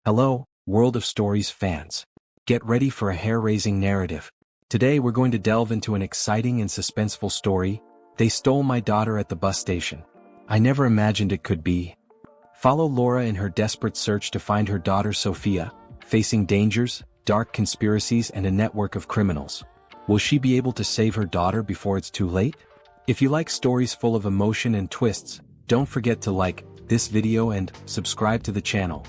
Hello, World of Stories fans. Get ready for a hair-raising narrative. Today we're going to delve into an exciting and suspenseful story. They stole my daughter at the bus station. I never imagined it could be. Follow Laura in her desperate search to find her daughter Sofia, facing dangers, dark conspiracies, and a network of criminals. Will she be able to save her daughter before it's too late? If you like stories full of emotion and twists, don't forget to like this video and subscribe to the channel.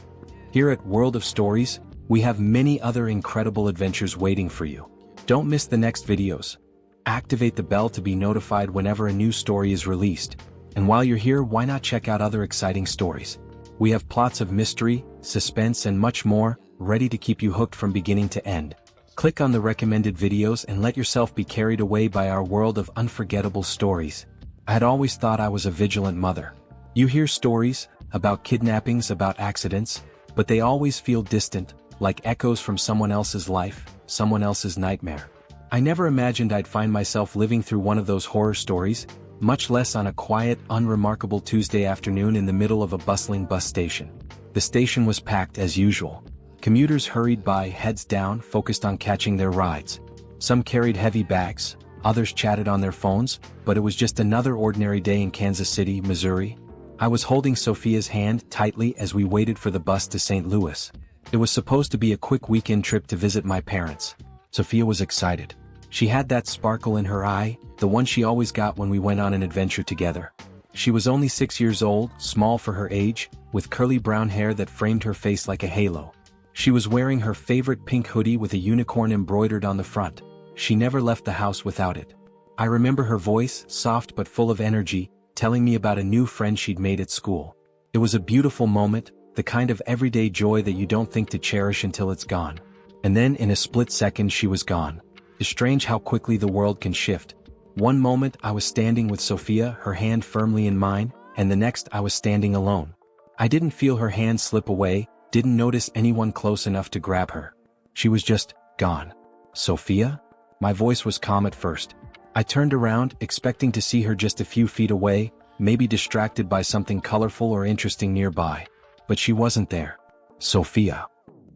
Here at World of Stories, we have many other incredible adventures waiting for you. Don't miss the next videos. Activate the bell to be notified whenever a new story is released. And while you're here, why not check out other exciting stories? We have plots of mystery, suspense, and much more, ready to keep you hooked from beginning to end. Click on the recommended videos and let yourself be carried away by our world of unforgettable stories. I had always thought I was a vigilant mother. You hear stories about kidnappings, about accidents, but they always feel distant, like echoes from someone else's life, someone else's nightmare. I never imagined I'd find myself living through one of those horror stories, much less on a quiet, unremarkable Tuesday afternoon in the middle of a bustling bus station. The station was packed as usual. Commuters hurried by, heads down, focused on catching their rides. Some carried heavy bags, others chatted on their phones, but it was just another ordinary day in Kansas City, Missouri. I was holding Sofia's hand tightly as we waited for the bus to St. Louis. It was supposed to be a quick weekend trip to visit my parents. Sofia was excited. She had that sparkle in her eye, the one she always got when we went on an adventure together. She was only 6 years old, small for her age, with curly brown hair that framed her face like a halo. She was wearing her favorite pink hoodie with a unicorn embroidered on the front. She never left the house without it. I remember her voice, soft but full of energy, telling me about a new friend she'd made at school. It was a beautiful moment, the kind of everyday joy that you don't think to cherish until it's gone. And then in a split second she was gone. It's strange how quickly the world can shift. One moment I was standing with Sofia, her hand firmly in mine, and the next I was standing alone. I didn't feel her hand slip away, didn't notice anyone close enough to grab her. She was just gone. Sofia? My voice was calm at first. I turned around, expecting to see her just a few feet away, maybe distracted by something colorful or interesting nearby. But she wasn't there. Sofia.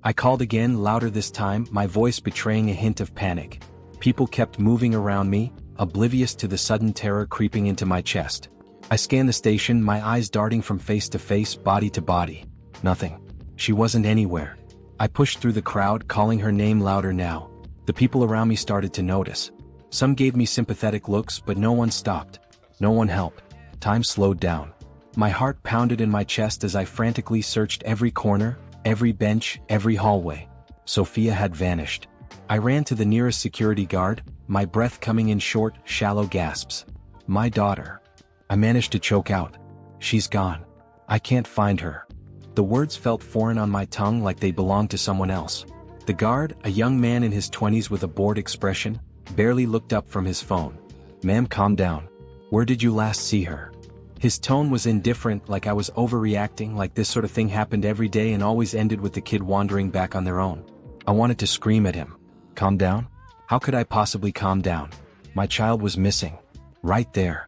I called again, louder this time, my voice betraying a hint of panic. People kept moving around me, oblivious to the sudden terror creeping into my chest. I scanned the station, my eyes darting from face to face, body to body. Nothing. She wasn't anywhere. I pushed through the crowd, calling her name louder now. The people around me started to notice. Some gave me sympathetic looks, but no one stopped. No one helped. Time slowed down. My heart pounded in my chest as I frantically searched every corner, every bench, every hallway. Sofia had vanished. I ran to the nearest security guard, my breath coming in short, shallow gasps. My daughter. I managed to choke out. She's gone. I can't find her. The words felt foreign on my tongue, like they belonged to someone else. The guard, a young man in his 20s with a bored expression, barely looked up from his phone. "Ma'am, calm down. Where did you last see her?" His tone was indifferent, like I was overreacting, like this sort of thing happened every day and always ended with the kid wandering back on their own. I wanted to scream at him. Calm down? How could I possibly calm down? My child was missing. Right there.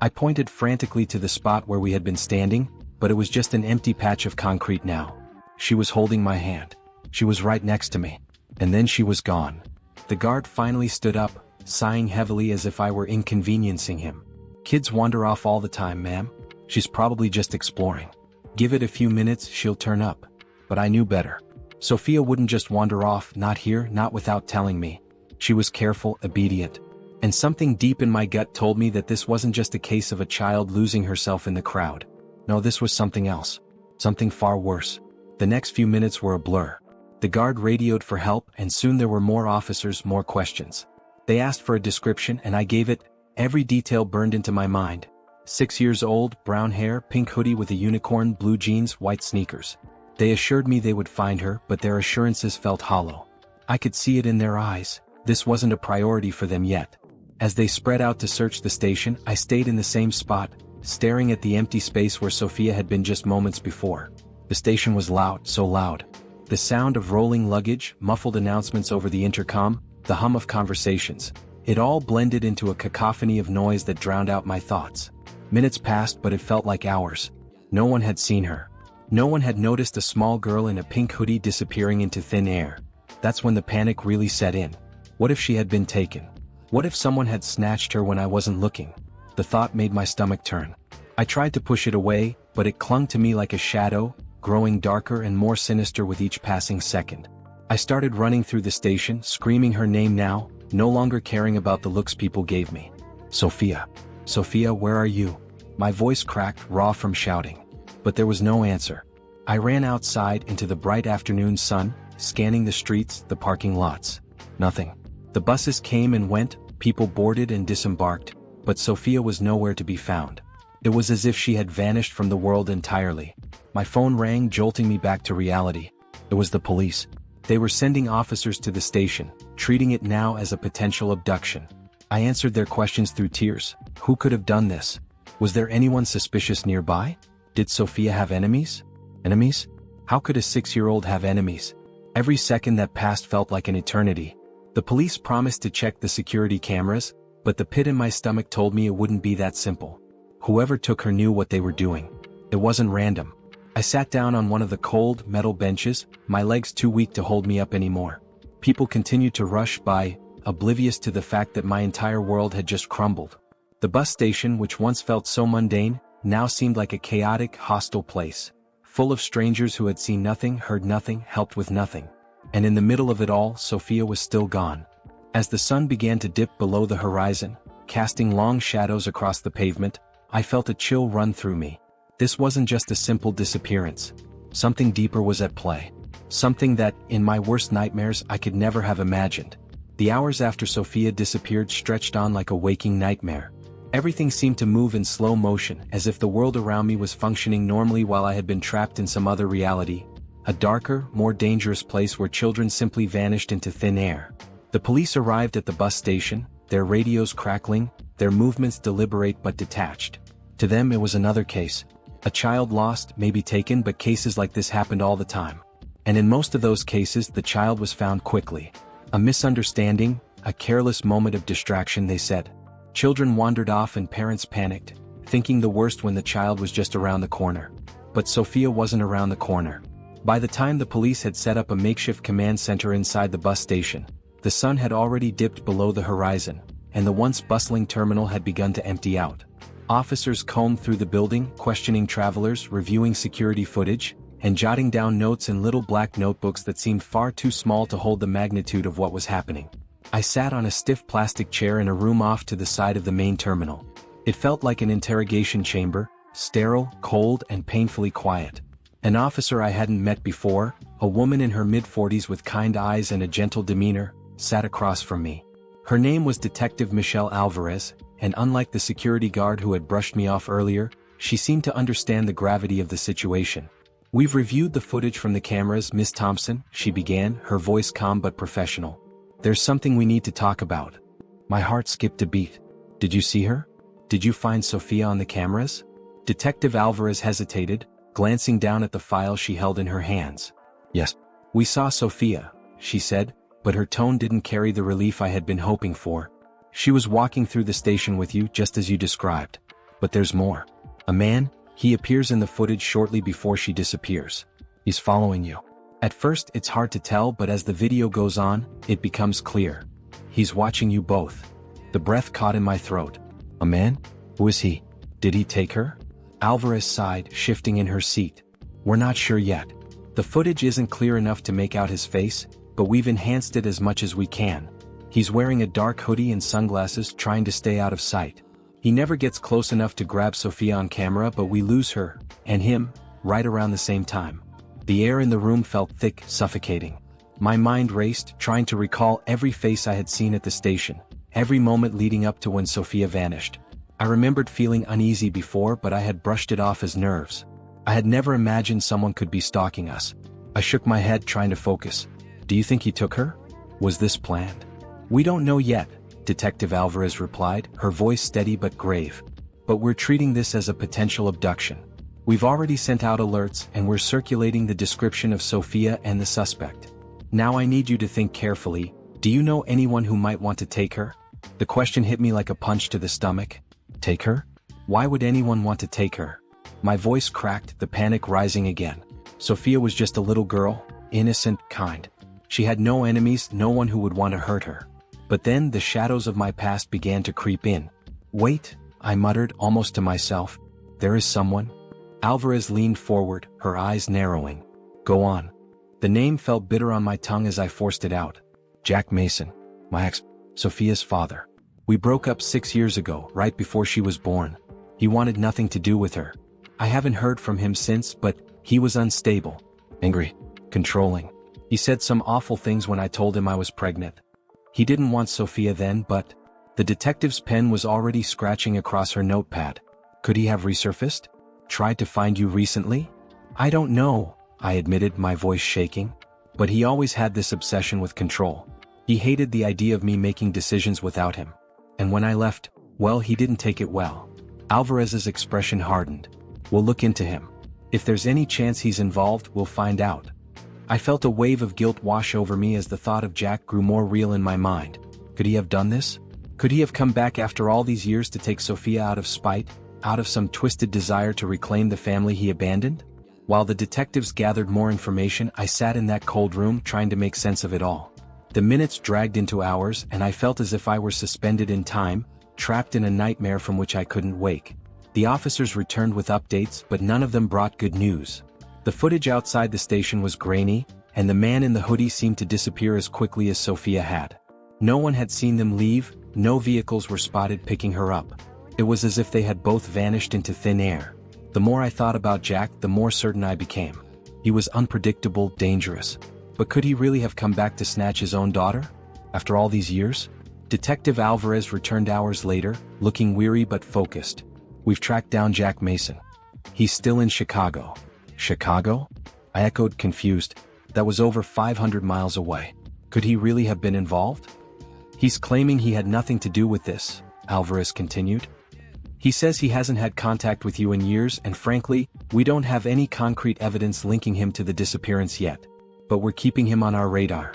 I pointed frantically to the spot where we had been standing, but it was just an empty patch of concrete now. She was holding my hand. She was right next to me. And then she was gone. The guard finally stood up, sighing heavily as if I were inconveniencing him. "Kids wander off all the time, ma'am. She's probably just exploring. Give it a few minutes, she'll turn up." But I knew better. Sofia wouldn't just wander off, not here, not without telling me. She was careful, obedient. And something deep in my gut told me that this wasn't just a case of a child losing herself in the crowd. No, this was something else. Something far worse. The next few minutes were a blur. The guard radioed for help, and soon there were more officers, more questions. They asked for a description, and I gave it. Every detail burned into my mind. 6 years old, brown hair, pink hoodie with a unicorn, blue jeans, white sneakers. They assured me they would find her, but their assurances felt hollow. I could see it in their eyes. This wasn't a priority for them yet. As they spread out to search the station, I stayed in the same spot, staring at the empty space where Sofia had been just moments before. The station was loud, so loud. The sound of rolling luggage, muffled announcements over the intercom, the hum of conversations. It all blended into a cacophony of noise that drowned out my thoughts. Minutes passed, but it felt like hours. No one had seen her. No one had noticed a small girl in a pink hoodie disappearing into thin air. That's when the panic really set in. What if she had been taken? What if someone had snatched her when I wasn't looking? The thought made my stomach turn. I tried to push it away, but it clung to me like a shadow, growing darker and more sinister with each passing second. I started running through the station, screaming her name now, no longer caring about the looks people gave me. Sofia. Sofia, where are you? My voice cracked, raw from shouting. But there was no answer. I ran outside into the bright afternoon sun, scanning the streets, the parking lots. Nothing. The buses came and went, people boarded and disembarked, but Sofia was nowhere to be found. It was as if she had vanished from the world entirely. My phone rang, jolting me back to reality. It was the police. They were sending officers to the station, treating it now as a potential abduction. I answered their questions through tears. Who could have done this? Was there anyone suspicious nearby? Did Sofia have enemies? Enemies? How could a 6-year-old have enemies? Every second that passed felt like an eternity. The police promised to check the security cameras, but the pit in my stomach told me it wouldn't be that simple. Whoever took her knew what they were doing. It wasn't random. I sat down on one of the cold, metal benches, my legs too weak to hold me up anymore. People continued to rush by, oblivious to the fact that my entire world had just crumbled. The bus station, which once felt so mundane, now seemed like a chaotic, hostile place, full of strangers who had seen nothing, heard nothing, helped with nothing. And in the middle of it all, Sofia was still gone. As the sun began to dip below the horizon, casting long shadows across the pavement, I felt a chill run through me. This wasn't just a simple disappearance. Something deeper was at play. Something that, in my worst nightmares, I could never have imagined. The hours after Sofia disappeared stretched on like a waking nightmare. Everything seemed to move in slow motion, as if the world around me was functioning normally while I had been trapped in some other reality. A darker, more dangerous place where children simply vanished into thin air. The police arrived at the bus station, their radios crackling, their movements deliberate but detached. To them it was another case. A child lost, maybe taken, but cases like this happened all the time. And in most of those cases the child was found quickly. A misunderstanding, a careless moment of distraction, they said. Children wandered off and parents panicked, thinking the worst when the child was just around the corner. But Sofia wasn't around the corner. By the time the police had set up a makeshift command center inside the bus station, the sun had already dipped below the horizon, and the once bustling terminal had begun to empty out. Officers combed through the building, questioning travelers, reviewing security footage, and jotting down notes in little black notebooks that seemed far too small to hold the magnitude of what was happening. I sat on a stiff plastic chair in a room off to the side of the main terminal. It felt like an interrogation chamber, sterile, cold, and painfully quiet. An officer I hadn't met before, a woman in her mid-40s with kind eyes and a gentle demeanor, sat across from me. Her name was Detective Michelle Alvarez, and unlike the security guard who had brushed me off earlier, she seemed to understand the gravity of the situation. "We've reviewed the footage from the cameras, Miss Thompson," she began, her voice calm but professional. "There's something we need to talk about." My heart skipped a beat. "Did you see her? Did you find Sofia on the cameras?" Detective Alvarez hesitated, glancing down at the file she held in her hands. "Yes. We saw Sofia," she said, but her tone didn't carry the relief I had been hoping for. "She was walking through the station with you just as you described. But there's more. A man, he appears in the footage shortly before she disappears. He's following you. At first it's hard to tell, but as the video goes on, it becomes clear. He's watching you both." The breath caught in my throat. "A man? Who is he? Did he take her?" Alvarez sighed, shifting in her seat. "We're not sure yet. The footage isn't clear enough to make out his face, but we've enhanced it as much as we can. He's wearing a dark hoodie and sunglasses, trying to stay out of sight. He never gets close enough to grab Sofia on camera, but we lose her, and him, right around the same time." The air in the room felt thick, suffocating. My mind raced, trying to recall every face I had seen at the station, every moment leading up to when Sofia vanished. I remembered feeling uneasy before, but I had brushed it off as nerves. I had never imagined someone could be stalking us. I shook my head, trying to focus. "Do you think he took her? Was this planned?" "We don't know yet," Detective Alvarez replied, her voice steady but grave. "But we're treating this as a potential abduction. We've already sent out alerts and we're circulating the description of Sofia and the suspect. Now I need you to think carefully. Do you know anyone who might want to take her?" The question hit me like a punch to the stomach. Take her? Why would anyone want to take her? My voice cracked, the panic rising again. Sofia was just a little girl, innocent, kind. She had no enemies, no one who would want to hurt her. But then the shadows of my past began to creep in. Wait, I muttered, almost to myself. There is someone? Alvarez leaned forward, her eyes narrowing. Go on. The name felt bitter on my tongue as I forced it out. Jack Mason, my ex, Sofia's father. We broke up 6 years ago, right before she was born. He wanted nothing to do with her. I haven't heard from him since, but he was unstable, angry, controlling. He said some awful things when I told him I was pregnant. He didn't want Sofia then, but the detective's pen was already scratching across her notepad. Could he have resurfaced? Tried to find you recently? I don't know, I admitted, my voice shaking. But he always had this obsession with control. He hated the idea of me making decisions without him. And when I left, well, he didn't take it well. Alvarez's expression hardened. We'll look into him. If there's any chance he's involved, we'll find out. I felt a wave of guilt wash over me as the thought of Jack grew more real in my mind. Could he have done this? Could he have come back after all these years to take Sofia out of spite, out of some twisted desire to reclaim the family he abandoned? While the detectives gathered more information, I sat in that cold room trying to make sense of it all. The minutes dragged into hours, and I felt as if I were suspended in time, trapped in a nightmare from which I couldn't wake. The officers returned with updates, but none of them brought good news. The footage outside the station was grainy, and the man in the hoodie seemed to disappear as quickly as Sofia had. No one had seen them leave, no vehicles were spotted picking her up. It was as if they had both vanished into thin air. The more I thought about Jack, the more certain I became. He was unpredictable, dangerous. But could he really have come back to snatch his own daughter? After all these years? Detective Alvarez returned hours later, looking weary but focused. We've tracked down Jack Mason. He's still in Chicago. Chicago? I echoed, confused. That was over 500 miles away. Could he really have been involved? He's claiming he had nothing to do with this, Alvarez continued. He says he hasn't had contact with you in years, and frankly, we don't have any concrete evidence linking him to the disappearance yet. But we're keeping him on our radar.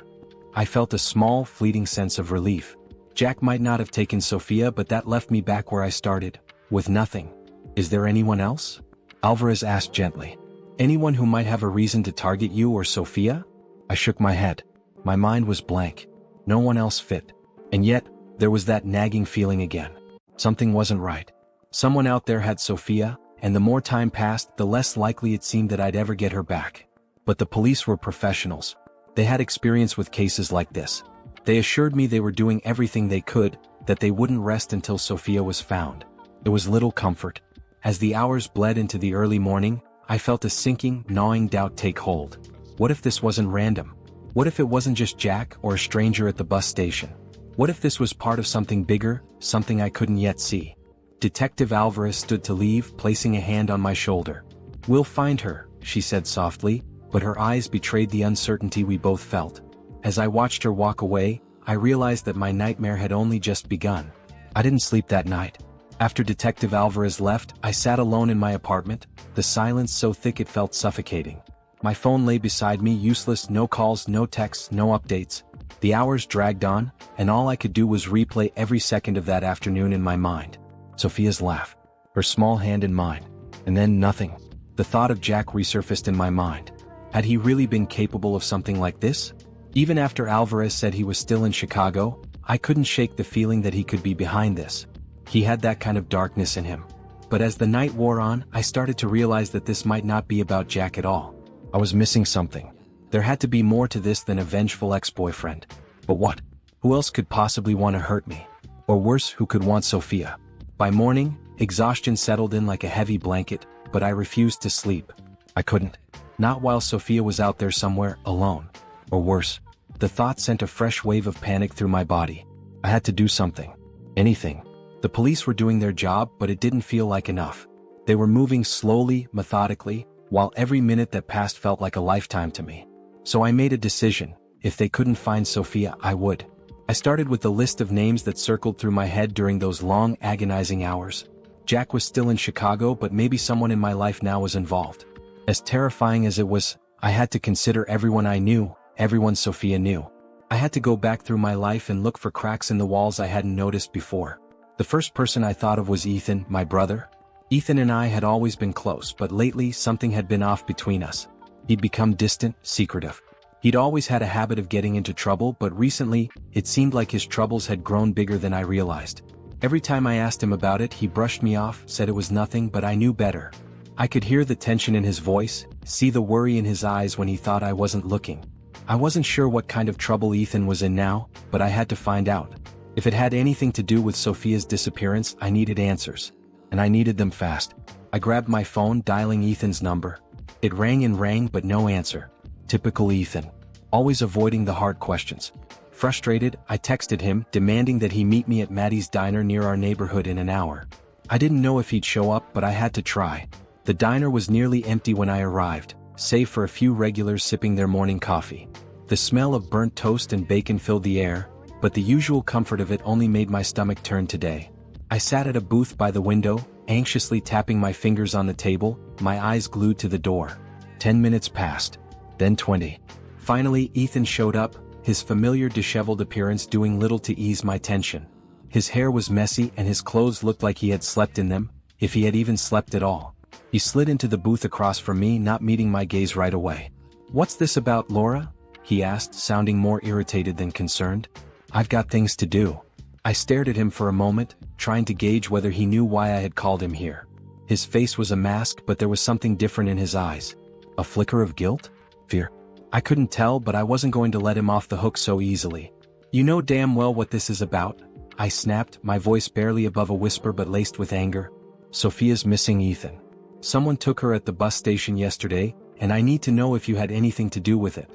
I felt a small, fleeting sense of relief. Jack might not have taken Sofia, but that left me back where I started, with nothing. Is there anyone else? Alvarez asked gently. Anyone who might have a reason to target you or Sofia? I shook my head. My mind was blank. No one else fit. And yet, there was that nagging feeling again. Something wasn't right. Someone out there had Sofia, and the more time passed, the less likely it seemed that I'd ever get her back. But the police were professionals. They had experience with cases like this. They assured me they were doing everything they could, that they wouldn't rest until Sofia was found. It was little comfort. As the hours bled into the early morning, I felt a sinking, gnawing doubt take hold. What if this wasn't random? What if it wasn't just Jack or a stranger at the bus station? What if this was part of something bigger, something I couldn't yet see? Detective Alvarez stood to leave, placing a hand on my shoulder. We'll find her, she said softly, but her eyes betrayed the uncertainty we both felt. As I watched her walk away, I realized that my nightmare had only just begun. I didn't sleep that night. After Detective Alvarez left, I sat alone in my apartment, the silence so thick it felt suffocating. My phone lay beside me, useless, no calls, no texts, no updates. The hours dragged on, and all I could do was replay every second of that afternoon in my mind. Sofia's laugh, her small hand in mine, and then nothing. The thought of Jack resurfaced in my mind. Had he really been capable of something like this? Even after Alvarez said he was still in Chicago, I couldn't shake the feeling that he could be behind this. He had that kind of darkness in him. But as the night wore on, I started to realize that this might not be about Jack at all. I was missing something. There had to be more to this than a vengeful ex-boyfriend. But what? Who else could possibly want to hurt me? Or worse, who could want Sofia? By morning, exhaustion settled in like a heavy blanket, but I refused to sleep. I couldn't. Not while Sofia was out there somewhere, alone. Or worse, the thought sent a fresh wave of panic through my body. I had to do something. Anything. The police were doing their job, but it didn't feel like enough. They were moving slowly, methodically, while every minute that passed felt like a lifetime to me. So I made a decision. If they couldn't find Sofia, I would. I started with the list of names that circled through my head during those long, agonizing hours. Jack was still in Chicago, but maybe someone in my life now was involved. As terrifying as it was, I had to consider everyone I knew, everyone Sofia knew. I had to go back through my life and look for cracks in the walls I hadn't noticed before. The first person I thought of was Ethan, my brother. Ethan and I had always been close, but lately something had been off between us. He'd become distant, secretive. He'd always had a habit of getting into trouble, but recently, it seemed like his troubles had grown bigger than I realized. Every time I asked him about it, he brushed me off, said it was nothing, but I knew better. I could hear the tension in his voice, see the worry in his eyes when he thought I wasn't looking. I wasn't sure what kind of trouble Ethan was in now, but I had to find out. If it had anything to do with Sofia's disappearance, I needed answers. And I needed them fast. I grabbed my phone, dialing Ethan's number. It rang and rang, but no answer. Typical Ethan. Always avoiding the hard questions. Frustrated, I texted him, demanding that he meet me at Maddie's diner near our neighborhood in an hour. I didn't know if he'd show up, but I had to try. The diner was nearly empty when I arrived, save for a few regulars sipping their morning coffee. The smell of burnt toast and bacon filled the air, but the usual comfort of it only made my stomach turn today. I sat at a booth by the window, anxiously tapping my fingers on the table, my eyes glued to the door. 10 minutes passed. Then 20. Finally, Ethan showed up, his familiar disheveled appearance doing little to ease my tension. His hair was messy and his clothes looked like he had slept in them, if he had even slept at all. He slid into the booth across from me, not meeting my gaze right away. "What's this about, Laura?" he asked, sounding more irritated than concerned. "I've got things to do." I stared at him for a moment, trying to gauge whether he knew why I had called him here. His face was a mask, but there was something different in his eyes. A flicker of guilt? Fear? I couldn't tell, but I wasn't going to let him off the hook so easily. "You know damn well what this is about," I snapped, my voice barely above a whisper but laced with anger. "Sofia's missing, Ethan. Someone took her at the bus station yesterday, and I need to know if you had anything to do with it."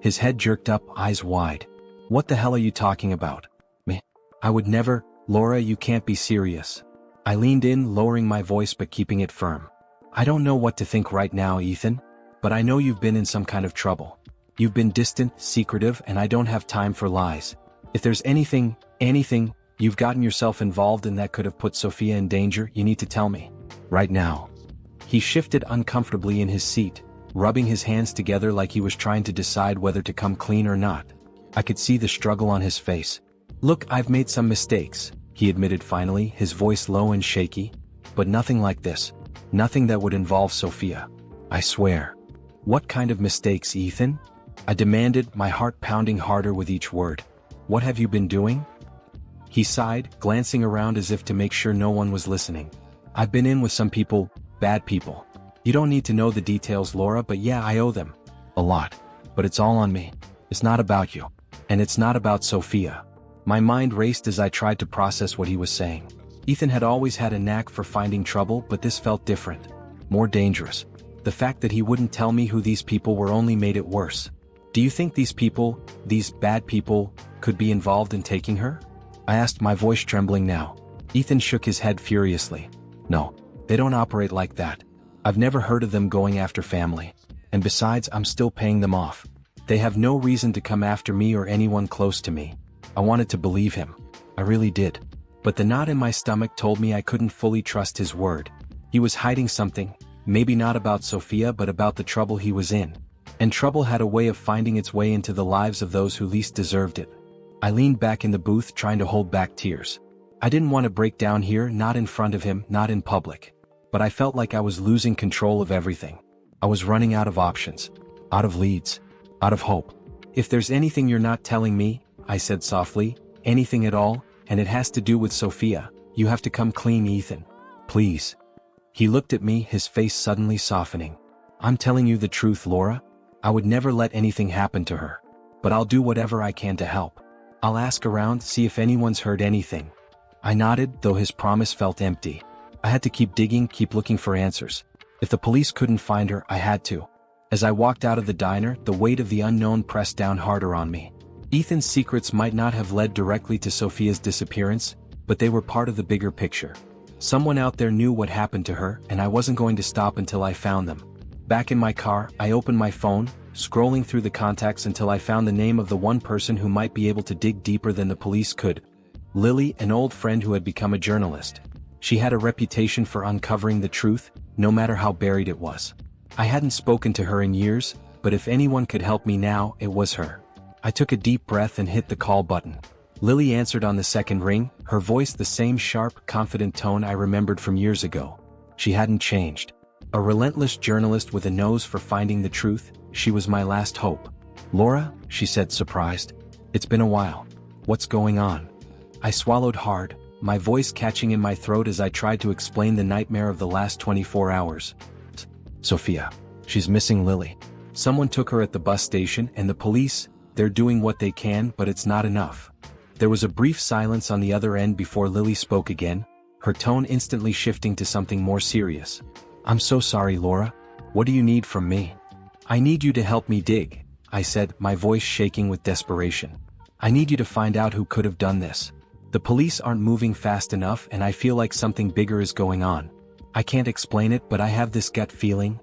His head jerked up, eyes wide. "What the hell are you talking about?" "Me? I would never." "Laura, you can't be serious." I leaned in, lowering my voice but keeping it firm. "I don't know what to think right now, Ethan. But I know you've been in some kind of trouble. You've been distant, secretive, and I don't have time for lies. If there's anything you've gotten yourself involved in that could have put Sofia in danger, you need to tell me. Right now." He shifted uncomfortably in his seat, rubbing his hands together like he was trying to decide whether to come clean or not. I could see the struggle on his face. "Look, I've made some mistakes," he admitted finally, his voice low and shaky. "But nothing like this. Nothing that would involve Sofia. I swear." "What kind of mistakes, Ethan?" I demanded, my heart pounding harder with each word. "What have you been doing?" He sighed, glancing around as if to make sure no one was listening. "I've been in with some people, bad people. You don't need to know the details, Laura, but yeah, I owe them. A lot. But it's all on me. It's not about you. And it's not about Sofia." My mind raced as I tried to process what he was saying. Ethan had always had a knack for finding trouble, but this felt different. More dangerous. The fact that he wouldn't tell me who these people were only made it worse. "Do you think these people, these bad people, could be involved in taking her?" I asked, my voice trembling now. Ethan shook his head furiously. "No, they don't operate like that. I've never heard of them going after family. And besides, I'm still paying them off. They have no reason to come after me or anyone close to me." I wanted to believe him. I really did. But the knot in my stomach told me I couldn't fully trust his word. He was hiding something, maybe not about Sofia but about the trouble he was in. And trouble had a way of finding its way into the lives of those who least deserved it. I leaned back in the booth, trying to hold back tears. I didn't want to break down here, not in front of him, not in public. But I felt like I was losing control of everything. I was running out of options. Out of leads. Out of hope. "If there's anything you're not telling me," I said softly, "anything at all, and it has to do with Sofia, you have to come clean, Ethan. Please." He looked at me, his face suddenly softening. "I'm telling you the truth, Laura. I would never let anything happen to her. But I'll do whatever I can to help. I'll ask around, see if anyone's heard anything." I nodded, though his promise felt empty. I had to keep digging, keep looking for answers. If the police couldn't find her, I had to. As I walked out of the diner, the weight of the unknown pressed down harder on me. Ethan's secrets might not have led directly to Sofia's disappearance, but they were part of the bigger picture. Someone out there knew what happened to her, and I wasn't going to stop until I found them. Back in my car, I opened my phone, scrolling through the contacts until I found the name of the one person who might be able to dig deeper than the police could. Lily, an old friend who had become a journalist. She had a reputation for uncovering the truth, no matter how buried it was. I hadn't spoken to her in years, but if anyone could help me now, it was her. I took a deep breath and hit the call button. Lily answered on the second ring, her voice the same sharp, confident tone I remembered from years ago. She hadn't changed. A relentless journalist with a nose for finding the truth, she was my last hope. "Laura," she said, surprised. "It's been a while. What's going on?" I swallowed hard, my voice catching in my throat as I tried to explain the nightmare of the last 24 hours. "Sofia. She's missing Lily. Someone took her at the bus station and the police, they're doing what they can, but it's not enough." There was a brief silence on the other end before Lily spoke again, her tone instantly shifting to something more serious. "I'm so sorry, Laura. What do you need from me?" "I need you to help me dig," I said, my voice shaking with desperation. "I need you to find out who could have done this. The police aren't moving fast enough and I feel like something bigger is going on. I can't explain it, but I have this gut feeling."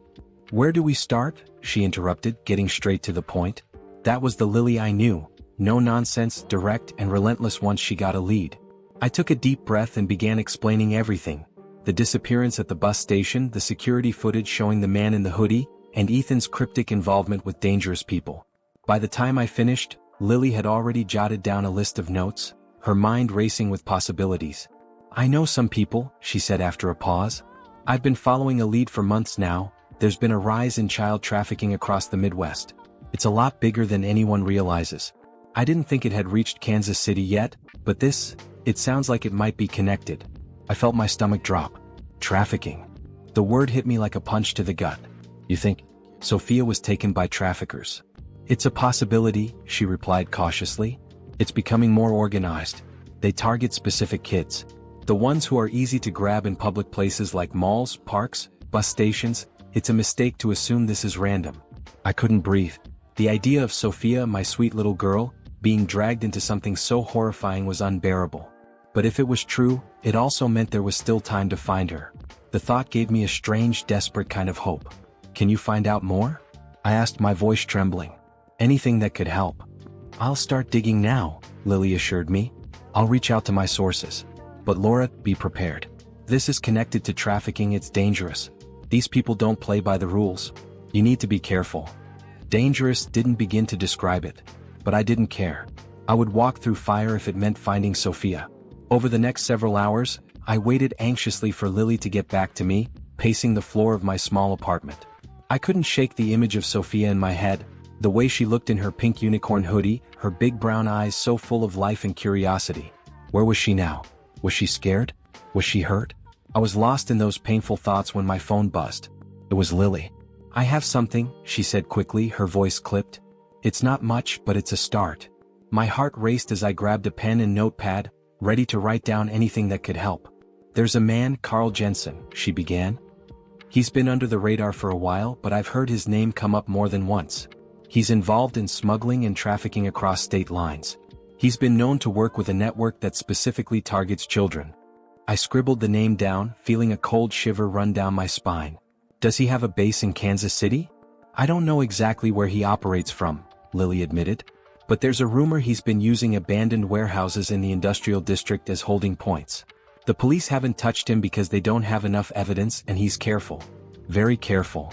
"Where do we start?" she interrupted, getting straight to the point. That was the Lily I knew, no nonsense, direct and relentless once she got a lead. I took a deep breath and began explaining everything. The disappearance at the bus station, the security footage showing the man in the hoodie, and Ethan's cryptic involvement with dangerous people. By the time I finished, Lily had already jotted down a list of notes, her mind racing with possibilities. "I know some people," she said after a pause. "I've been following a lead for months now. There's been a rise in child trafficking across the Midwest. It's a lot bigger than anyone realizes. I didn't think it had reached Kansas City yet, but it sounds like it might be connected." I felt my stomach drop. Trafficking. The word hit me like a punch to the gut. "You think Sofia was taken by traffickers?" "It's a possibility," she replied cautiously. "It's becoming more organized. They target specific kids. The ones who are easy to grab in public places like malls, parks, bus stations. It's a mistake to assume this is random." I couldn't breathe. The idea of Sofia, my sweet little girl, being dragged into something so horrifying was unbearable. But if it was true, it also meant there was still time to find her. The thought gave me a strange, desperate kind of hope. "Can you find out more?" I asked, my voice trembling. "Anything that could help." "I'll start digging now," Lily assured me. "I'll reach out to my sources. But Laura, be prepared. This is connected to trafficking. It's dangerous. These people don't play by the rules. You need to be careful." Dangerous didn't begin to describe it. But I didn't care. I would walk through fire if it meant finding Sofia. Over the next several hours, I waited anxiously for Lily to get back to me, pacing the floor of my small apartment. I couldn't shake the image of Sofia in my head, the way she looked in her pink unicorn hoodie, her big brown eyes so full of life and curiosity. Where was she now? Was she scared? Was she hurt? I was lost in those painful thoughts when my phone buzzed. It was Lily. "I have something," she said quickly, her voice clipped. "It's not much, but it's a start." My heart raced as I grabbed a pen and notepad, ready to write down anything that could help. "There's a man, Carl Jensen," she began. "He's been under the radar for a while, but I've heard his name come up more than once. He's involved in smuggling and trafficking across state lines. He's been known to work with a network that specifically targets children." I scribbled the name down, feeling a cold shiver run down my spine. "Does he have a base in Kansas City?" "I don't know exactly where he operates from," Lily admitted. "But there's a rumor he's been using abandoned warehouses in the industrial district as holding points. The police haven't touched him because they don't have enough evidence, and he's careful. Very careful."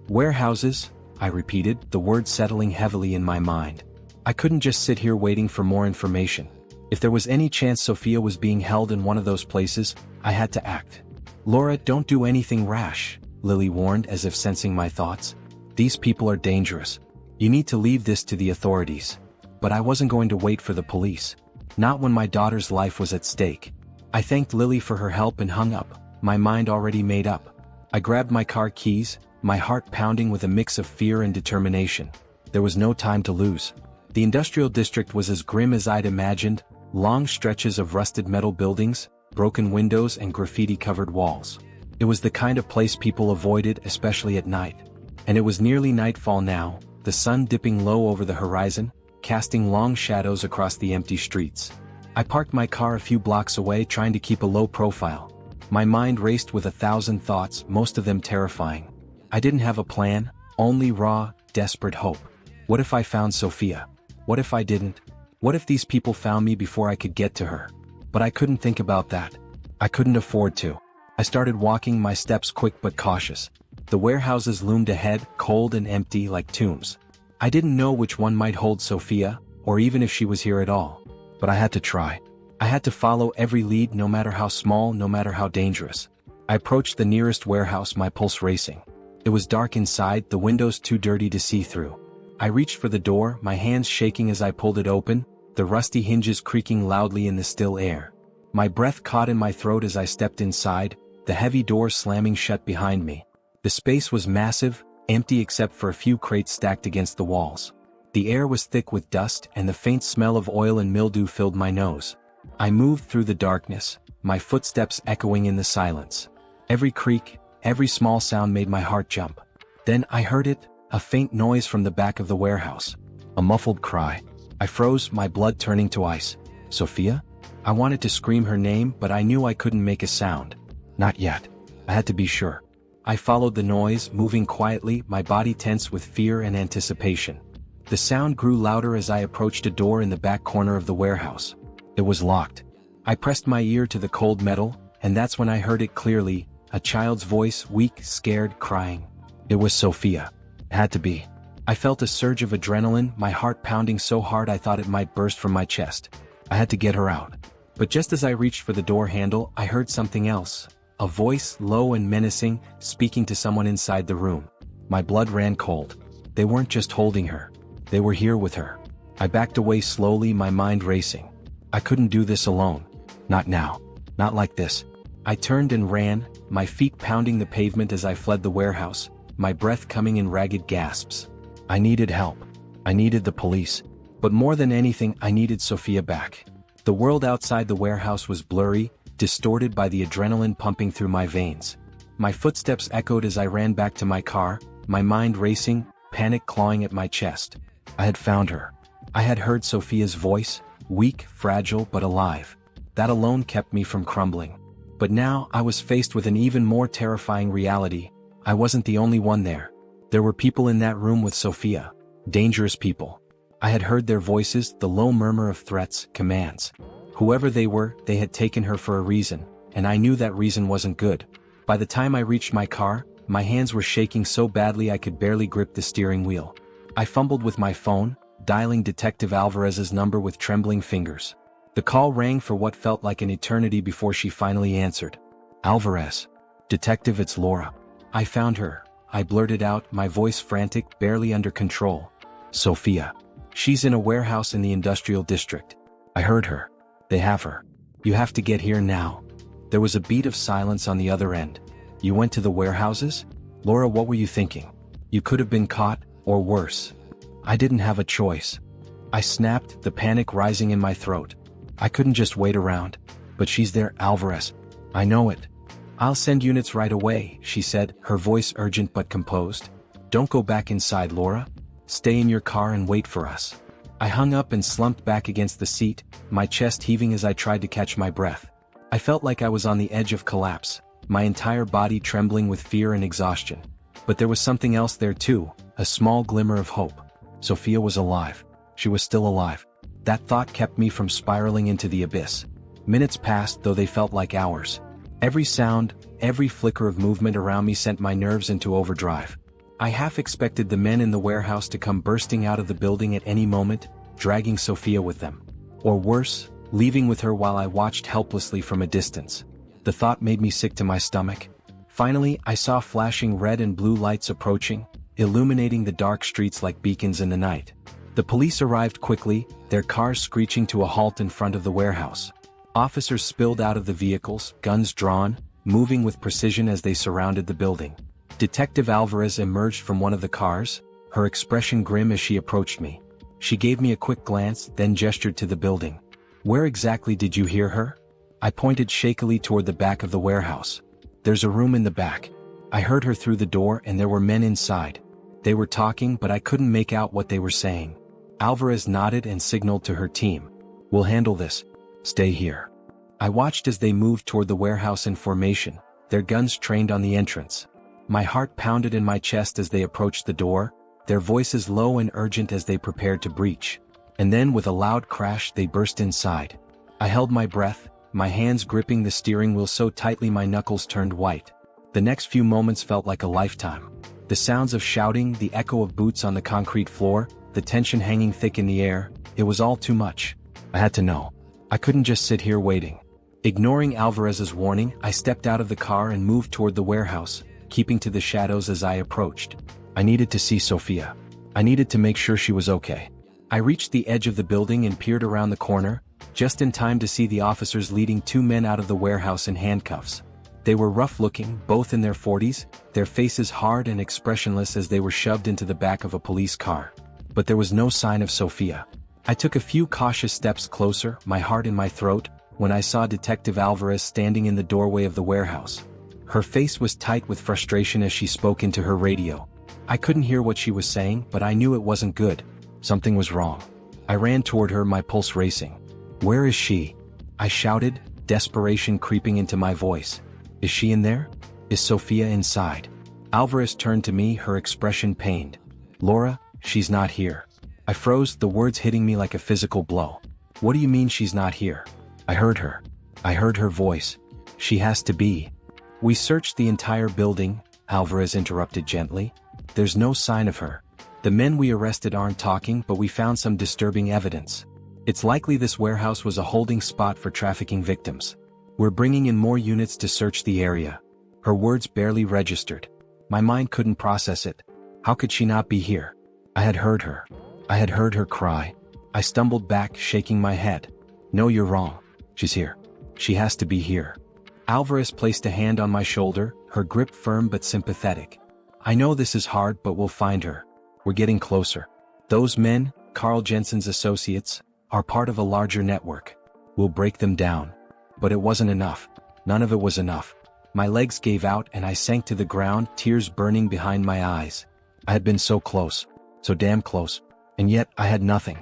"Warehouses?" I repeated, the word settling heavily in my mind. I couldn't just sit here waiting for more information. If there was any chance Sofia was being held in one of those places, I had to act. "Laura, don't do anything rash," Lily warned, as if sensing my thoughts. "These people are dangerous. You need to leave this to the authorities." But I wasn't going to wait for the police. Not when my daughter's life was at stake. I thanked Lily for her help and hung up, my mind already made up. I grabbed my car keys, my heart pounding with a mix of fear and determination. There was no time to lose. The industrial district was as grim as I'd imagined, long stretches of rusted metal buildings, broken windows and graffiti-covered walls. It was the kind of place people avoided, especially at night. And it was nearly nightfall now, the sun dipping low over the horizon, casting long shadows across the empty streets. I parked my car a few blocks away, trying to keep a low profile. My mind raced with 1,000 thoughts, most of them terrifying. I didn't have a plan, only raw, desperate hope. What if I found Sofia? What if I didn't? What if these people found me before I could get to her? But I couldn't think about that. I couldn't afford to. I started walking, my steps quick but cautious. The warehouses loomed ahead, cold and empty like tombs. I didn't know which one might hold Sofia, or even if she was here at all. But I had to try. I had to follow every lead, no matter how small, no matter how dangerous. I approached the nearest warehouse, my pulse racing. It was dark inside, the windows too dirty to see through. I reached for the door, my hands shaking as I pulled it open, the rusty hinges creaking loudly in the still air. My breath caught in my throat as I stepped inside, the heavy door slamming shut behind me. The space was massive, empty except for a few crates stacked against the walls. The air was thick with dust and the faint smell of oil and mildew filled my nose. I moved through the darkness, my footsteps echoing in the silence. Every creak, every small sound made my heart jump. Then I heard it, a faint noise from the back of the warehouse. A muffled cry. I froze, my blood turning to ice. Sofia? I wanted to scream her name, but I knew I couldn't make a sound. Not yet. I had to be sure. I followed the noise, moving quietly, my body tense with fear and anticipation. The sound grew louder as I approached a door in the back corner of the warehouse. It was locked. I pressed my ear to the cold metal, and that's when I heard it clearly, a child's voice, weak, scared, crying. It was Sofia. It had to be. I felt a surge of adrenaline, my heart pounding so hard I thought it might burst from my chest. I had to get her out. But just as I reached for the door handle, I heard something else. A voice, low and menacing, speaking to someone inside the room. My blood ran cold. They weren't just holding her. They were here with her. I backed away slowly, my mind racing. I couldn't do this alone. Not now. Not like this. I turned and ran, my feet pounding the pavement as I fled the warehouse, my breath coming in ragged gasps. I needed help. I needed the police. But more than anything, I needed Sofia back. The world outside the warehouse was blurry, distorted by the adrenaline pumping through my veins. My footsteps echoed as I ran back to my car, my mind racing, panic clawing at my chest. I had found her. I had heard Sofia's voice, weak, fragile, but alive. That alone kept me from crumbling. But now I was faced with an even more terrifying reality. I wasn't the only one there. There were people in that room with Sofia. Dangerous people. I had heard their voices, the low murmur of threats, commands. Whoever they were, they had taken her for a reason, and I knew that reason wasn't good. By the time I reached my car, my hands were shaking so badly I could barely grip the steering wheel. I fumbled with my phone, dialing Detective Alvarez's number with trembling fingers. The call rang for what felt like an eternity before she finally answered. Alvarez. Detective, it's Laura. I found her. I blurted out, my voice frantic, barely under control. Sofia. She's in a warehouse in the industrial district. I heard her. They have her. You have to get here now. There was a beat of silence on the other end. You went to the warehouses? Laura, what were you thinking? You could have been caught, or worse. I didn't have a choice. I snapped, the panic rising in my throat. I couldn't just wait around. But she's there, Alvarez. I know it. I'll send units right away, she said, her voice urgent but composed. Don't go back inside, Laura. Stay in your car and wait for us. I hung up and slumped back against the seat, my chest heaving as I tried to catch my breath. I felt like I was on the edge of collapse, my entire body trembling with fear and exhaustion. But there was something else there too, a small glimmer of hope. Sofia was alive. She was still alive. That thought kept me from spiraling into the abyss. Minutes passed, though they felt like hours. Every sound, every flicker of movement around me sent my nerves into overdrive. I half expected the men in the warehouse to come bursting out of the building at any moment, dragging Sofia with them. Or worse, leaving with her while I watched helplessly from a distance. The thought made me sick to my stomach. Finally, I saw flashing red and blue lights approaching, illuminating the dark streets like beacons in the night. The police arrived quickly, their cars screeching to a halt in front of the warehouse. Officers spilled out of the vehicles, guns drawn, moving with precision as they surrounded the building. Detective Alvarez emerged from one of the cars, her expression grim as she approached me. She gave me a quick glance, then gestured to the building. Where exactly did you hear her? I pointed shakily toward the back of the warehouse. There's a room in the back. I heard her through the door and there were men inside. They were talking, but I couldn't make out what they were saying. Alvarez nodded and signaled to her team. We'll handle this. Stay here. I watched as they moved toward the warehouse in formation, their guns trained on the entrance. My heart pounded in my chest as they approached the door, their voices low and urgent as they prepared to breach. And then with a loud crash they burst inside. I held my breath, my hands gripping the steering wheel so tightly my knuckles turned white. The next few moments felt like a lifetime. The sounds of shouting, the echo of boots on the concrete floor, the tension hanging thick in the air, it was all too much. I had to know. I couldn't just sit here waiting. Ignoring Alvarez's warning, I stepped out of the car and moved toward the warehouse, keeping to the shadows as I approached. I needed to see Sofia. I needed to make sure she was okay. I reached the edge of the building and peered around the corner, just in time to see the officers leading two men out of the warehouse in handcuffs. They were rough-looking, both in their 40s, their faces hard and expressionless as they were shoved into the back of a police car. But there was no sign of Sofia. I took a few cautious steps closer, my heart in my throat, when I saw Detective Alvarez standing in the doorway of the warehouse. Her face was tight with frustration as she spoke into her radio. I couldn't hear what she was saying, but I knew it wasn't good. Something was wrong. I ran toward her, my pulse racing. "Where is she?" I shouted, desperation creeping into my voice. "Is she in there? Is Sofia inside?" Alvarez turned to me, her expression pained. "Laura, she's not here." I froze, the words hitting me like a physical blow. "What do you mean she's not here?" I heard her. I heard her voice. "She has to be." "We searched the entire building," Alvarez interrupted gently. "There's no sign of her. The men we arrested aren't talking, but we found some disturbing evidence. It's likely this warehouse was a holding spot for trafficking victims. We're bringing in more units to search the area." Her words barely registered. My mind couldn't process it. How could she not be here? I had heard her. I had heard her cry. I stumbled back, shaking my head. "No, you're wrong. She's here. She has to be here." Alvarez placed a hand on my shoulder, her grip firm but sympathetic. "I know this is hard, but we'll find her. We're getting closer. Those men, Carl Jensen's associates, are part of a larger network. We'll break them down." But it wasn't enough. None of it was enough. My legs gave out and I sank to the ground, tears burning behind my eyes. I had been so close. So damn close. And yet I had nothing.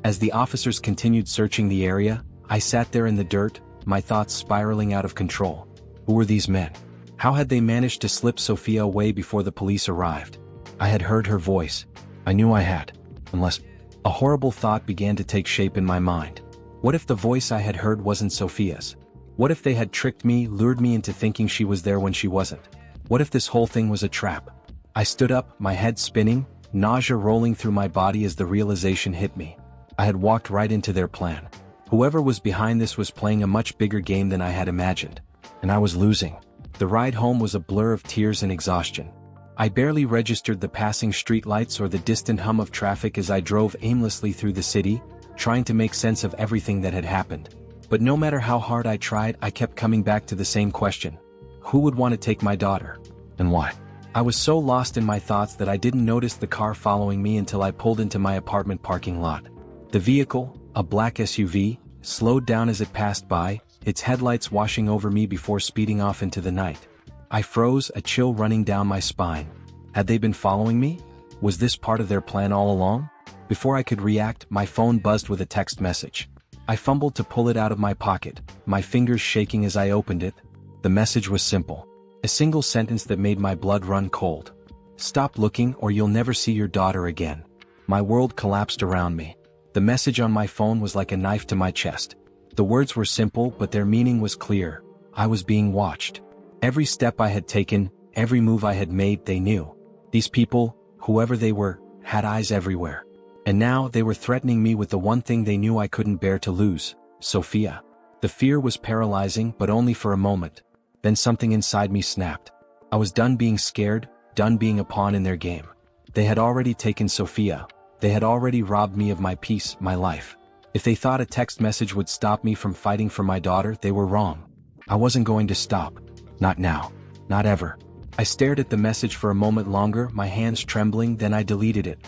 As the officers continued searching the area, I sat there in the dirt, my thoughts spiraling out of control. Who were these men? How had they managed to slip Sofia away before the police arrived? I had heard her voice. I knew I had. Unless... A horrible thought began to take shape in my mind. What if the voice I had heard wasn't Sofia's? What if they had tricked me, lured me into thinking she was there when she wasn't? What if this whole thing was a trap? I stood up, my head spinning, nausea rolling through my body as the realization hit me. I had walked right into their plan. Whoever was behind this was playing a much bigger game than I had imagined. And I was losing. The ride home was a blur of tears and exhaustion. I barely registered the passing streetlights or the distant hum of traffic as I drove aimlessly through the city, trying to make sense of everything that had happened. But no matter how hard I tried, I kept coming back to the same question. Who would want to take my daughter? And why? I was so lost in my thoughts that I didn't notice the car following me until I pulled into my apartment parking lot. The vehicle, a black SUV, slowed down as it passed by, its headlights washing over me before speeding off into the night. I froze, a chill running down my spine. Had they been following me? Was this part of their plan all along? Before I could react, my phone buzzed with a text message. I fumbled to pull it out of my pocket, my fingers shaking as I opened it. The message was simple. A single sentence that made my blood run cold. "Stop looking or you'll never see your daughter again." My world collapsed around me. The message on my phone was like a knife to my chest. The words were simple, but their meaning was clear. I was being watched. Every step I had taken, every move I had made, they knew. These people, whoever they were, had eyes everywhere. And now they were threatening me with the one thing they knew I couldn't bear to lose, Sofia. The fear was paralyzing, but only for a moment. Then something inside me snapped. I was done being scared, done being a pawn in their game. They had already taken Sofia. They had already robbed me of my peace, my life. If they thought a text message would stop me from fighting for my daughter, they were wrong. I wasn't going to stop. Not now. Not ever. I stared at the message for a moment longer, my hands trembling, then I deleted it.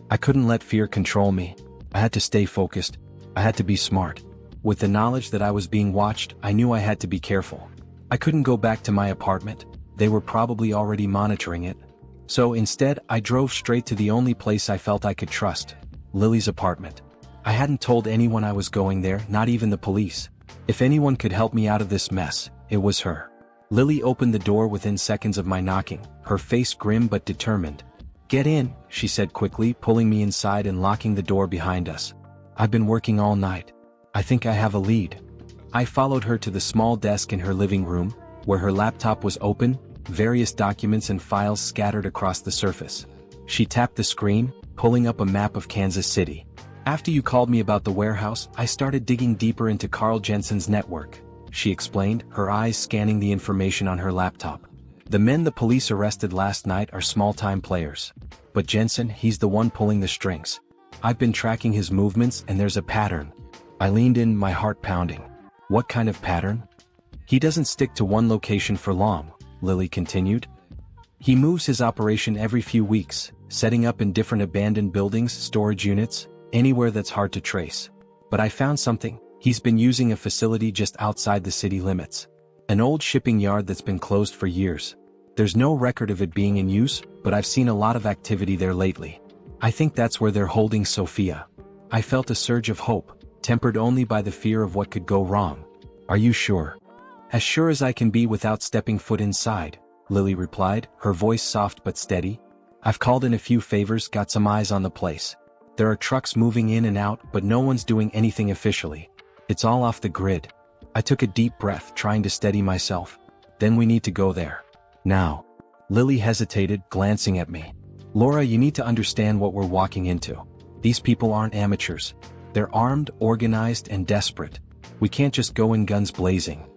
I couldn't let fear control me. I had to stay focused. I had to be smart. With the knowledge that I was being watched, I knew I had to be careful. I couldn't go back to my apartment. They were probably already monitoring it. So instead, I drove straight to the only place I felt I could trust, Lily's apartment. I hadn't told anyone I was going there, not even the police. If anyone could help me out of this mess, it was her. Lily opened the door within seconds of my knocking, her face grim but determined. "Get in," she said quickly, pulling me inside and locking the door behind us. "I've been working all night. I think I have a lead." I followed her to the small desk in her living room, where her laptop was open, various documents and files scattered across the surface. She tapped the screen, pulling up a map of Kansas City. "After you called me about the warehouse, I started digging deeper into Carl Jensen's network," she explained, her eyes scanning the information on her laptop. The men the police arrested last night are small-time players. But Jensen, he's the one pulling the strings. I've been tracking his movements and there's a pattern. I leaned in, my heart pounding. What kind of pattern? He doesn't stick to one location for long, Lily continued. He moves his operation every few weeks, setting up in different abandoned buildings, storage units, anywhere that's hard to trace. But I found something. He's been using a facility just outside the city limits. An old shipping yard that's been closed for years. There's no record of it being in use, but I've seen a lot of activity there lately. I think that's where they're holding Sofia. I felt a surge of hope, tempered only by the fear of what could go wrong. Are you sure? As sure as I can be without stepping foot inside, Lily replied, her voice soft but steady. I've called in a few favors, got some eyes on the place. There are trucks moving in and out, but no one's doing anything officially. It's all off the grid. I took a deep breath, trying to steady myself. Then we need to go there. Now. Lily hesitated, glancing at me. Laura, you need to understand what we're walking into. These people aren't amateurs. They're armed, organized, and desperate. We can't just go in guns blazing.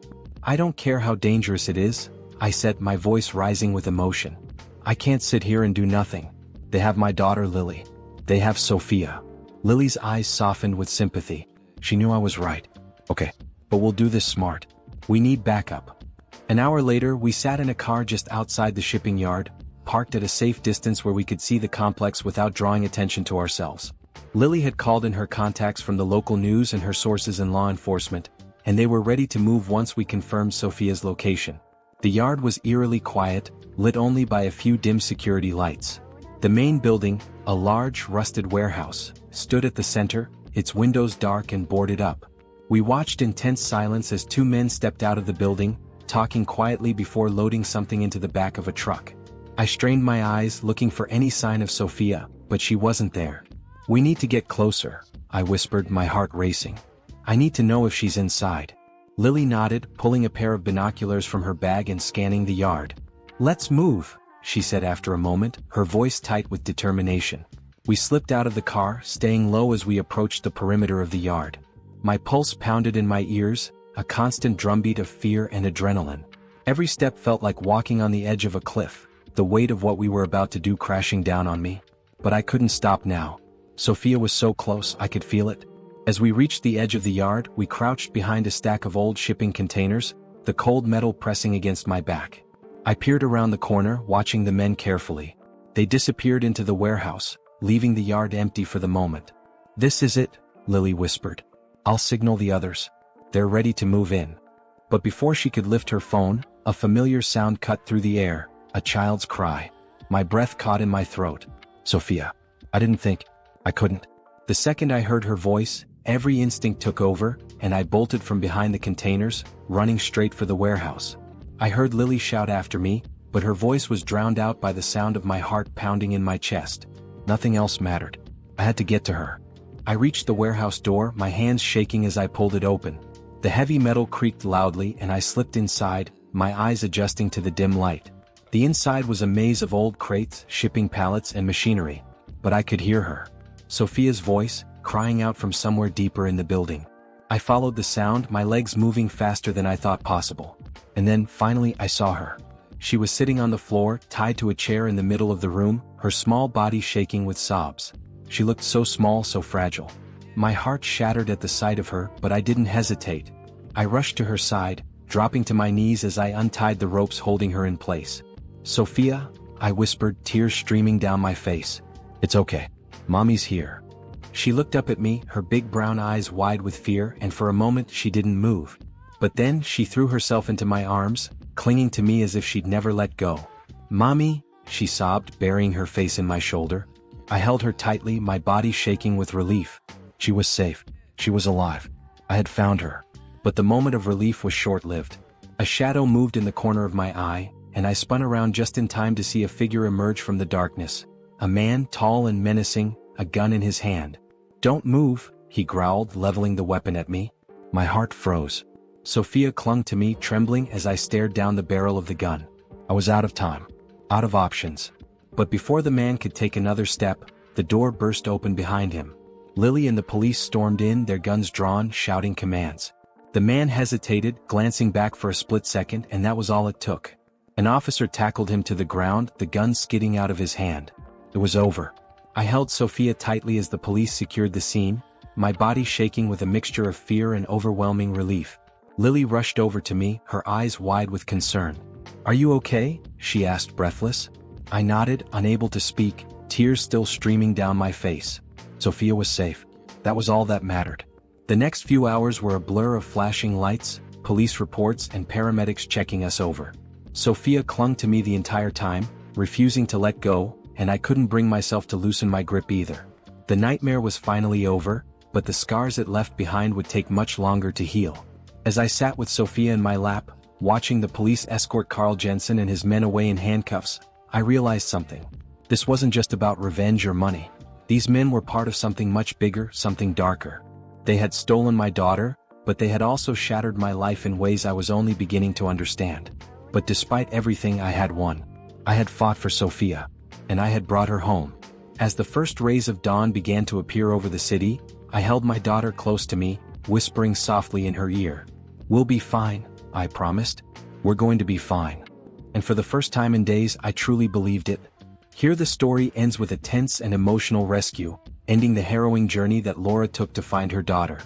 I don't care how dangerous it is, I said, my voice rising with emotion. I can't sit here and do nothing. They have my daughter Lily. They have Sofia. Lily's eyes softened with sympathy. She knew I was right. Okay, but we'll do this smart. We need backup. An hour later, we sat in a car just outside the shipping yard, parked at a safe distance where we could see the complex without drawing attention to ourselves. Lily had called in her contacts from the local news and her sources in law enforcement, and they were ready to move once we confirmed Sofia's location. The yard was eerily quiet, lit only by a few dim security lights. The main building, a large, rusted warehouse, stood at the center, its windows dark and boarded up. We watched in tense silence as two men stepped out of the building, talking quietly before loading something into the back of a truck. I strained my eyes, looking for any sign of Sofia, but she wasn't there. We need to get closer, I whispered, my heart racing. I need to know if she's inside. Lily nodded, pulling a pair of binoculars from her bag and scanning the yard. Let's move, she said after a moment, her voice tight with determination. We slipped out of the car, staying low as we approached the perimeter of the yard. My pulse pounded in my ears, a constant drumbeat of fear and adrenaline. Every step felt like walking on the edge of a cliff, the weight of what we were about to do crashing down on me. But I couldn't stop now. Sofia was so close, I could feel it. As we reached the edge of the yard, we crouched behind a stack of old shipping containers, the cold metal pressing against my back. I peered around the corner, watching the men carefully. They disappeared into the warehouse, leaving the yard empty for the moment. This is it, Lily whispered. I'll signal the others. They're ready to move in. But before she could lift her phone, a familiar sound cut through the air, a child's cry. My breath caught in my throat. Sofia. I didn't think. I couldn't. The second I heard her voice, every instinct took over, and I bolted from behind the containers, running straight for the warehouse. I heard Lily shout after me, but her voice was drowned out by the sound of my heart pounding in my chest. Nothing else mattered. I had to get to her. I reached the warehouse door, my hands shaking as I pulled it open. The heavy metal creaked loudly and I slipped inside, my eyes adjusting to the dim light. The inside was a maze of old crates, shipping pallets and machinery. But I could hear her. Sofia's voice, crying out from somewhere deeper in the building. I followed the sound, my legs moving faster than I thought possible. And then, finally, I saw her. She was sitting on the floor, tied to a chair in the middle of the room, her small body shaking with sobs. She looked so small, so fragile. My heart shattered at the sight of her, but I didn't hesitate. I rushed to her side, dropping to my knees as I untied the ropes holding her in place. Sofia, I whispered, tears streaming down my face. It's okay. Mommy's here. She looked up at me, her big brown eyes wide with fear, and for a moment she didn't move. But then she threw herself into my arms, clinging to me as if she'd never let go. Mommy, she sobbed, burying her face in my shoulder. I held her tightly, my body shaking with relief. She was safe. She was alive. I had found her. But the moment of relief was short-lived. A shadow moved in the corner of my eye, and I spun around just in time to see a figure emerge from the darkness. A man, tall and menacing, a gun in his hand. Don't move, he growled, leveling the weapon at me. My heart froze. Sofia clung to me, trembling as I stared down the barrel of the gun. I was out of time. Out of options. But before the man could take another step, the door burst open behind him. Lily and the police stormed in, their guns drawn, shouting commands. The man hesitated, glancing back for a split second, and that was all it took. An officer tackled him to the ground, the gun skidding out of his hand. It was over. I held Sofia tightly as the police secured the scene, my body shaking with a mixture of fear and overwhelming relief. Lily rushed over to me, her eyes wide with concern. "Are you okay?" she asked, breathless. I nodded, unable to speak, tears still streaming down my face. Sofia was safe. That was all that mattered. The next few hours were a blur of flashing lights, police reports, and paramedics checking us over. Sofia clung to me the entire time, refusing to let go, and I couldn't bring myself to loosen my grip either. The nightmare was finally over, but the scars it left behind would take much longer to heal. As I sat with Sofia in my lap, watching the police escort Carl Jensen and his men away in handcuffs, I realized something. This wasn't just about revenge or money. These men were part of something much bigger, something darker. They had stolen my daughter, but they had also shattered my life in ways I was only beginning to understand. But despite everything, I had won. I had fought for Sofia, and I had brought her home. As the first rays of dawn began to appear over the city, I held my daughter close to me, whispering softly in her ear. "We'll be fine," I promised. "We're going to be fine." And for the first time in days, I truly believed it. Here the story ends with a tense and emotional rescue, ending the harrowing journey that Laura took to find her daughter.